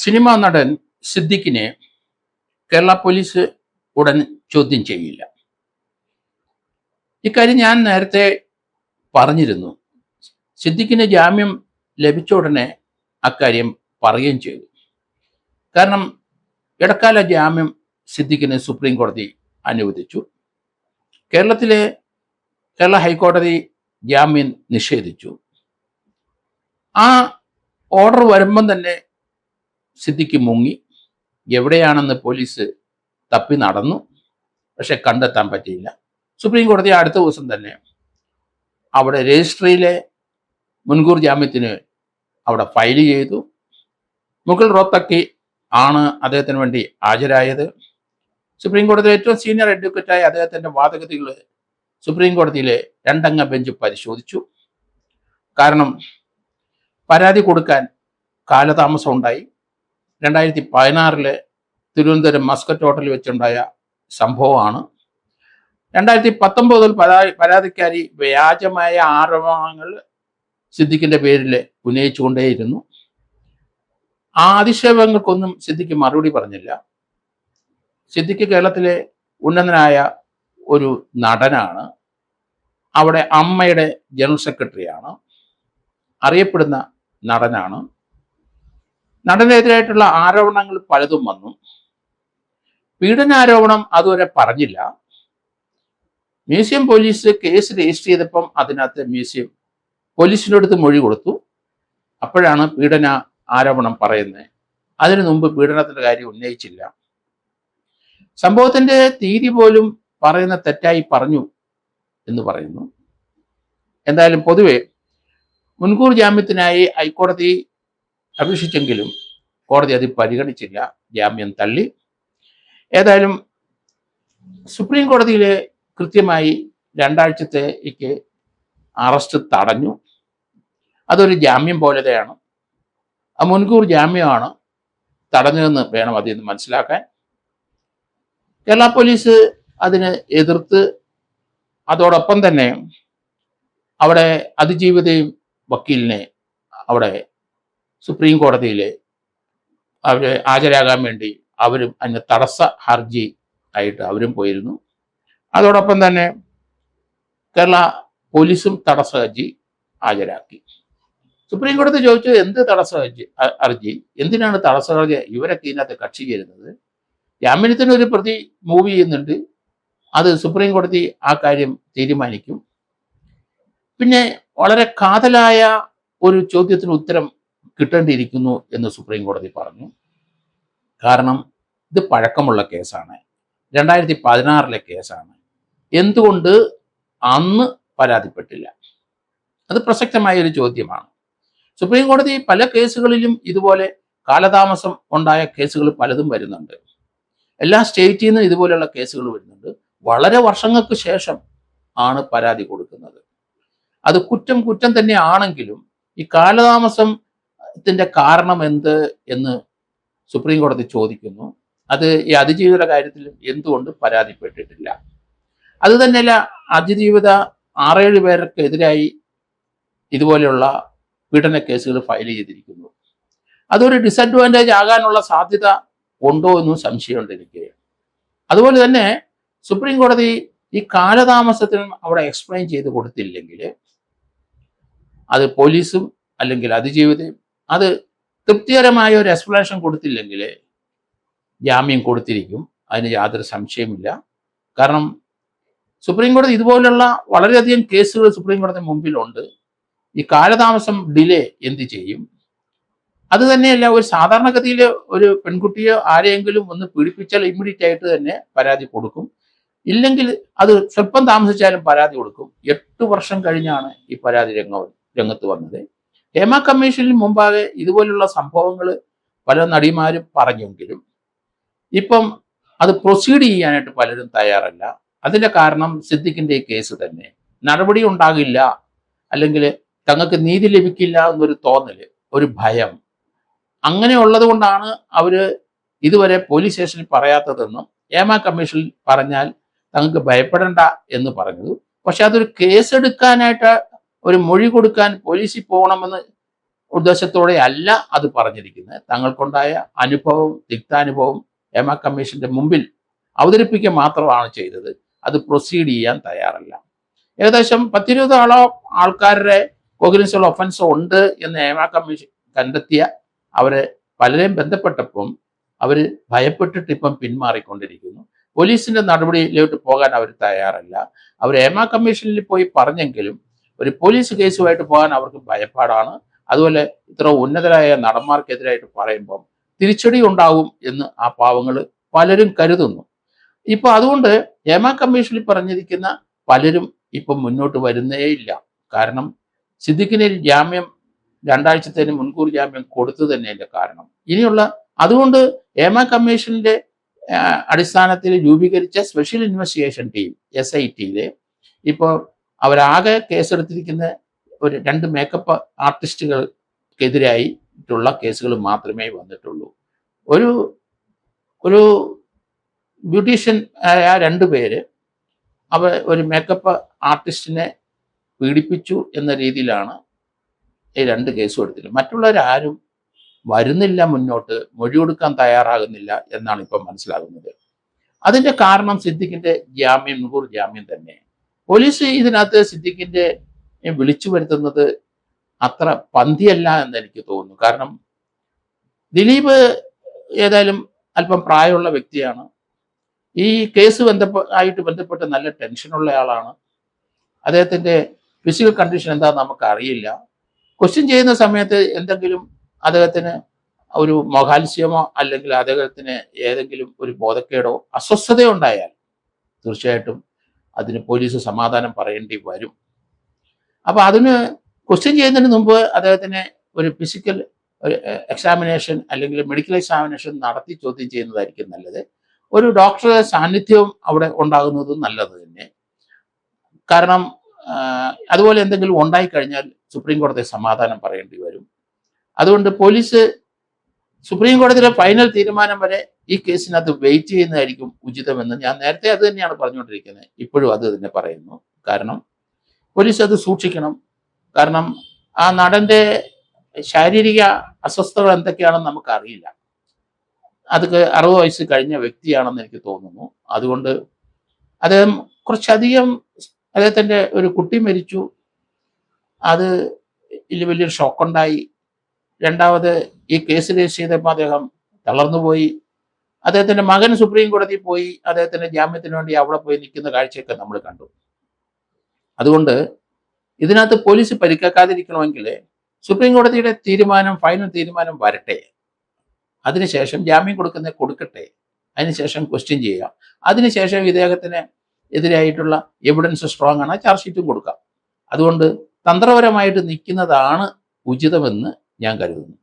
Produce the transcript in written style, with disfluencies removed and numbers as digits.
Cinema നടൻ സിദ്ദിഖിനെ Kerala police ഉടൻ ചോദ്യം ചെയ്യില്ല. ഇക്കാര്യം ഞാൻ നേരത്തെ പറഞ്ഞിരുന്നു. സിദ്ദിഖിന് ജാമ്യം ലഭിച്ച ഉടനെ അക്കാര്യം പറയുകയും ചെയ്തു. കാരണം ഇടക്കാല ജാമ്യം സിദ്ദിഖിന് സുപ്രീം കോടതി അനുവദിച്ചു. കേരള ഹൈക്കോടതി ജാമ്യം നിഷേധിച്ചു. ആ ഓർഡർ വരുമ്പം തന്നെ സിദ്ദിഖ് മുങ്ങി. എവിടെയാണെന്ന് പോലീസ് തപ്പി നടന്നു. പക്ഷെ കണ്ടെത്താൻ പറ്റിയില്ല. സുപ്രീം കോടതി അടുത്ത ദിവസം തന്നെ അവിടെ രജിസ്ട്രിയിലെ മുൻകൂർ ജാമ്യത്തിന് അവിടെ ഫയൽ ചെയ്തു. മുകുൾ റോത്തക്കി ആണ് അദ്ദേഹത്തിന് വേണ്ടി ഹാജരായത്. സുപ്രീം കോടതിയിലെ ഏറ്റവും സീനിയർ അഡ്വക്കേറ്റായ അദ്ദേഹത്തിൻ്റെ വാദഗതികൾ സുപ്രീം കോടതിയിലെ 2 അംഗ ബെഞ്ച് പരിശോധിച്ചു. കാരണം പരാതി കൊടുക്കാൻ കാലതാമസം ഉണ്ടായി. 2016 തിരുവനന്തപുരം മസ്കറ്റ് ഹോട്ടലിൽ വെച്ചുണ്ടായ സംഭവമാണ്. 2019 പരാതിക്കാരി വ്യാജമായ ആരോപണങ്ങൾ സിദ്ദിഖിന്റെ പേരിൽ ഉന്നയിച്ചുകൊണ്ടേയിരുന്നു. ആ അധിക്ഷേപങ്ങൾക്കൊന്നും സിദ്ദിഖ് മറുപടി പറഞ്ഞില്ല. സിദ്ദിഖ് കേരളത്തിലെ ഉന്നതനായ ഒരു നടനാണ്. അവിടെ അമ്മയുടെ ജനറൽ സെക്രട്ടറിയാണ്. അറിയപ്പെടുന്ന നടനാണ്. നടനെതിരായിട്ടുള്ള ആരോപണങ്ങൾ പലതും വന്നു. പീഡനാരോപണം അതുവരെ പറഞ്ഞില്ല. മ്യൂസിയം പോലീസ് കേസ് രജിസ്റ്റർ ചെയ്തപ്പം അതിനകത്ത് മ്യൂസിയം പോലീസിനടുത്ത് മൊഴി കൊടുത്തു. അപ്പോഴാണ് പീഡന ആരോപണം പറയുന്നത്. അതിനു മുമ്പ് പീഡനത്തിന്റെ കാര്യം ഉന്നയിച്ചില്ല. സംഭവത്തിന്റെ തീയതി പോലും പറയുന്ന തെറ്റായി പറഞ്ഞു എന്ന് പറയുന്നു. എന്തായാലും പൊതുവെ മുൻകൂർ ജാമ്യത്തിനായി ഹൈക്കോടതി അപേക്ഷിച്ചെങ്കിലും കോടതി അത് പരിഗണിച്ചില്ല. ജാമ്യം തള്ളി. ഏതായാലും സുപ്രീം കോടതിയിലെ കൃത്യമായി 2 ആഴ്ചത്തേക്ക് അറസ്റ്റ് തടഞ്ഞു. അതൊരു ജാമ്യം പോലെയാണ്. ആ മുൻകൂർ ജാമ്യമാണ് തടഞ്ഞതെന്ന് വേണം അതിൽ നിന്ന് മനസ്സിലാക്കാൻ. കേരള പോലീസ് അതിന് എതിർത്ത് അതോടൊപ്പം തന്നെ അവിടെ അതിജീവിതയും വക്കീലിനെ അവിടെ സുപ്രീം കോടതിയിൽ അവർ ഹാജരാകാൻ വേണ്ടി അവരും അതിന് തടസ്സ ഹർജി ആയിട്ട് അവരും പോയിരുന്നു. അതോടൊപ്പം തന്നെ കേരള പോലീസും തടസ്സ ഹർജി ഹാജരാക്കി. സുപ്രീം കോടതി ചോദിച്ചത് എന്ത് തടസ്സ ഹർജി, എന്തിനാണ് തടസ്സ ഹർജി? ഇവരൊക്കെ ഇതിനകത്ത് കക്ഷി ചേരുന്നത്. ജാമ്യത്തിന് ഒരു പ്രതി മൂവ് ചെയ്യുന്നുണ്ട്. അത് സുപ്രീം കോടതി ആ കാര്യം തീരുമാനിക്കും. പിന്നെ വളരെ കാതലായ ഒരു ചോദ്യത്തിന് ഉത്തരം കിട്ടേണ്ടിയിരിക്കുന്നു എന്ന് സുപ്രീം കോടതി പറഞ്ഞു. കാരണം ഇത് പഴക്കമുള്ള കേസാണ്. 2016 കേസാണ്. എന്തുകൊണ്ട് അന്ന് പരാതിപ്പെട്ടില്ല? അത് പ്രസക്തമായ ഒരു ചോദ്യമാണ്. സുപ്രീം കോടതി പല കേസുകളിലും ഇതുപോലെ കാലതാമസം ഉണ്ടായ കേസുകൾ പലതും വരുന്നുണ്ട്. എല്ലാ സ്റ്റേറ്റിൽ നിന്നും ഇതുപോലെയുള്ള കേസുകൾ വരുന്നുണ്ട്. വളരെ വർഷങ്ങൾക്ക് ശേഷം ആണ് പരാതി കൊടുക്കുന്നത്. അത് കുറ്റം തന്നെ ആണെങ്കിലും ഈ കാലതാമസത്തിന്റെ കാരണം എന്ത് എന്ന് സുപ്രീം കോടതി ചോദിക്കുന്നു. അത് ഈ അതിജീവിതയുടെ കാര്യത്തിൽ എന്തുകൊണ്ട് പരാതിപ്പെട്ടിട്ടില്ല? അത് തന്നെയല്ല, അതിജീവിത 6-7 പേർക്കെതിരായി ഇതുപോലെയുള്ള പീഡന കേസുകൾ ഫയൽ ചെയ്തിരിക്കുന്നു. അതൊരു ഡിസഡ്വാൻറ്റേജ് ആകാനുള്ള സാധ്യത ഉണ്ടോ എന്നും സംശയമുണ്ട് എനിക്ക്. അതുപോലെ തന്നെ സുപ്രീം കോടതി ഈ കാലതാമസത്തിനും അവിടെ എക്സ്പ്ലെയിൻ ചെയ്ത് കൊടുത്തില്ലെങ്കിൽ, അത് പോലീസും അല്ലെങ്കിൽ അതിജീവിതയും അത് തൃപ്തികരമായ ഒരു എക്സ്പ്ലനേഷൻ കൊടുത്തില്ലെങ്കിൽ ജാമ്യം കൊടുത്തിരിക്കും. അതിന് യാതൊരു സംശയമില്ല. കാരണം സുപ്രീം കോടതി ഇതുപോലുള്ള വളരെയധികം കേസുകൾ സുപ്രീം കോടതി മുമ്പിലുണ്ട്. ഈ കാലതാമസം ഡിലേ എന്ത് ചെയ്യും? അത് തന്നെയല്ല, ഒരു സാധാരണഗതിയിൽ ഒരു പെൺകുട്ടിയോ ആരെയെങ്കിലും ഒന്ന് പീഡിപ്പിച്ചാൽ ഇമ്മീഡിയറ്റ് ആയിട്ട് തന്നെ പരാതി കൊടുക്കും. ഇല്ലെങ്കിൽ അത് സ്വല്പം താമസിച്ചാലും പരാതി കൊടുക്കും. 8 വർഷം കഴിഞ്ഞാണ് ഈ പരാതി രംഗത്ത് വന്നത്. ഹേമ കമ്മീഷനിൽ മുമ്പാകെ ഇതുപോലുള്ള സംഭവങ്ങൾ പല നടിമാരും പറഞ്ഞെങ്കിലും ഇപ്പം അത് പ്രൊസീഡ് ചെയ്യാനായിട്ട് പലരും തയ്യാറല്ല. അതിന്റെ കാരണം സിദ്ദിഖിന്റെ കേസ് തന്നെ. നടപടി ഉണ്ടാകില്ല, അല്ലെങ്കിൽ തങ്ങൾക്ക് നീതി ലഭിക്കില്ല എന്നൊരു തോന്നല്, ഒരു ഭയം, അങ്ങനെ ഉള്ളത് കൊണ്ടാണ് അവര് ഇതുവരെ പോലീസ് സ്റ്റേഷനിൽ പറയാത്തതെന്നും ഹേമ കമ്മീഷനിൽ പറഞ്ഞാൽ തങ്ങൾക്ക് ഭയപ്പെടേണ്ട എന്ന് പറഞ്ഞത്. പക്ഷെ അതൊരു കേസെടുക്കാനായിട്ട് ഒരു മൊഴി കൊടുക്കാൻ പോലീസിൽ പോകണമെന്ന് ഉദ്ദേശത്തോടെ അല്ല അത് പറഞ്ഞിരിക്കുന്നത്. തങ്ങൾക്കുണ്ടായ അനുഭവവും തിക്താനുഭവവും ഹേമ കമ്മീഷന്റെ മുമ്പിൽ അവതരിപ്പിക്കുക മാത്രമാണ് ചെയ്തത്. അത് പ്രൊസീഡ് ചെയ്യാൻ തയ്യാറല്ല. ഏകദേശം 10-20 ആൾക്കാരുടെ കോഗ്നിസബിൾ ഒഫൻസ് ഉണ്ട് എന്ന് ഹേമ കമ്മീഷൻ കണ്ടെത്തിയ അവരെ പലരെയും ബന്ധപ്പെട്ടപ്പം അവർ ഭയപ്പെട്ടിട്ട് ഇപ്പം പിന്മാറിക്കൊണ്ടിരിക്കുന്നു. പോലീസിന്റെ നടപടിയിലോട്ട് പോകാൻ അവർ തയ്യാറല്ല. അവർ ഹേമ കമ്മീഷനിൽ പോയി പറഞ്ഞെങ്കിലും ഒരു പോലീസ് കേസുമായിട്ട് പോകാൻ അവർക്ക് ഭയപ്പാടാണ്. അതുപോലെ ഇത്ര ഉന്നതരായ നടന്മാർക്കെതിരായിട്ട് പറയുമ്പം തിരിച്ചടി ഉണ്ടാവും എന്ന് ആ പാവങ്ങൾ പലരും കരുതുന്നു. ഇപ്പൊ അതുകൊണ്ട് ഹേമ കമ്മീഷനിൽ പറഞ്ഞിരിക്കുന്ന പലരും ഇപ്പം മുന്നോട്ട് വരുന്നേ ഇല്ല. കാരണം സിദ്ദിഖിന് ജാമ്യം 2 ആഴ്ചത്തേന് മുൻകൂർ ജാമ്യം കൊടുത്തു തന്നെയല്ല കാരണം. അതുകൊണ്ട് ഹേമ കമ്മീഷന്റെ അടിസ്ഥാനത്തിൽ രൂപീകരിച്ച സ്പെഷ്യൽ ഇൻവെസ്റ്റിഗേഷൻ ടീം SITയിലെ ഇപ്പോൾ അവരാകെ കേസെടുത്തിരിക്കുന്ന 2 മേക്കപ്പ് ആർട്ടിസ്റ്റുകൾക്കെതിരായിട്ടുള്ള കേസുകൾ മാത്രമേ വന്നിട്ടുള്ളൂ. ഒരു ബ്യൂട്ടീഷ്യൻ ആയ 2 പേര് ഒരു മേക്കപ്പ് ആർട്ടിസ്റ്റിനെ പീഡിപ്പിച്ചു എന്ന രീതിയിലാണ് ഈ 2 കേസും എടുത്തിട്ടുള്ളത്. മറ്റുള്ളവരാരും വരുന്നില്ല, മുന്നോട്ട് മൊഴി കൊടുക്കാൻ തയ്യാറാകുന്നില്ല എന്നാണ് ഇപ്പം മനസ്സിലാകുന്നത്. അതിന്റെ കാരണം സിദ്ദിഖിന്റെ മുൻകൂർ ജാമ്യം തന്നെ. പോലീസ് ഇതിനകത്ത് സിദ്ദിഖിന്റെ വിളിച്ചു വരുത്തുന്നത് അത്ര പന്തിയല്ല എന്ന് എനിക്ക് തോന്നുന്നു. കാരണം ദിലീപ് ഏതായാലും അല്പം പ്രായമുള്ള വ്യക്തിയാണ്. ഈ കേസ് ബന്ധപ്പെട്ട് നല്ല ടെൻഷനുള്ള ആളാണ്. അദ്ദേഹത്തിന്റെ ഫിസിക്കൽ കണ്ടീഷൻ എന്താണെന്ന് നമുക്ക് അറിയില്ല. ക്വസ്റ്റ്യൻ ചെയ്യുന്ന സമയത്ത് എന്തെങ്കിലും അദ്ദേഹത്തിന് ഒരു മോഹാത്സ്യമോ അല്ലെങ്കിൽ അദ്ദേഹത്തിന് ഏതെങ്കിലും ഒരു ബോധക്കേടോ അസ്വസ്ഥതയോ ഉണ്ടായാൽ തീർച്ചയായിട്ടും അതിന് പോലീസ് സമാധാനം പറയേണ്ടി വരും. അപ്പൊ അതിന് ക്വസ്റ്റ്യൻ ചെയ്യുന്നതിന് മുമ്പ് അദ്ദേഹത്തിന് ഒരു ഫിസിക്കൽ എക്സാമിനേഷൻ അല്ലെങ്കിൽ മെഡിക്കൽ എക്സാമിനേഷൻ നടത്തി ചോദ്യം ചെയ്യുന്നതായിരിക്കും നല്ലത്. ഒരു ഡോക്ടറുടെ സാന്നിധ്യവും അവിടെ ഉണ്ടാകുന്നത് നല്ലത് തന്നെ. കാരണം അതുപോലെ എന്തെങ്കിലും ഉണ്ടായിക്കഴിഞ്ഞാൽ സുപ്രീം കോടതി സമാധാനം പറയേണ്ടി വരും. അതുകൊണ്ട് പോലീസ് സുപ്രീം കോടതിയിലെ ഫൈനൽ തീരുമാനം വരെ ഈ കേസിനകത്ത് വെയിറ്റ് ചെയ്യുന്നതായിരിക്കും ഉചിതമെന്ന് ഞാൻ നേരത്തെ അത് തന്നെയാണ് പറഞ്ഞുകൊണ്ടിരിക്കുന്നത്. ഇപ്പോഴും അത് തന്നെ പറയുന്നു. കാരണം പോലീസ് അത് സൂക്ഷിക്കണം. കാരണം ആ നടന്റെ ശാരീരിക അസ്വസ്ഥതകൾ എന്തൊക്കെയാണെന്ന് നമുക്കറിയില്ല. അത് 60 വയസ്സ് കഴിഞ്ഞ വ്യക്തിയാണെന്ന് എനിക്ക് തോന്നുന്നു. അതുകൊണ്ട് അദ്ദേഹം കുറച്ചധികം അദ്ദേഹത്തിൻ്റെ ഒരു കുട്ടി മരിച്ചു, അത് വലിയൊരു ഷോക്കുണ്ടായി. രണ്ടാമത് ഈ കേസ് രജിസ്റ്റർ ചെയ്തപ്പോൾ അദ്ദേഹം തളർന്നുപോയി. അദ്ദേഹത്തിന്റെ മകൻ സുപ്രീം കോടതിയിൽ പോയി അദ്ദേഹത്തിന്റെ ജാമ്യത്തിന് വേണ്ടി അവിടെ പോയി നിൽക്കുന്ന കാഴ്ചയൊക്കെ നമ്മൾ കണ്ടു. അതുകൊണ്ട് ഇതിനകത്ത് പോലീസ് പരിക്കേൽക്കാതിരിക്കണമെങ്കിൽ സുപ്രീം കോടതിയുടെ ഫൈനൽ തീരുമാനം വരട്ടെ. അതിനുശേഷം ജാമ്യം കൊടുക്കട്ടെ. അതിനുശേഷം ക്വസ്റ്റ്യൻ ചെയ്യുക. അതിനുശേഷം ഇദ്ദേഹത്തിന് എതിരായിട്ടുള്ള എവിഡൻസ് സ്ട്രോങ് ആണ്, ചാർജ് ഷീറ്റും കൊടുക്കാം. അതുകൊണ്ട് തന്ത്രപരമായിട്ട് നിൽക്കുന്നതാണ് ഉചിതമെന്ന് ഞാൻ കരുതുന്നു.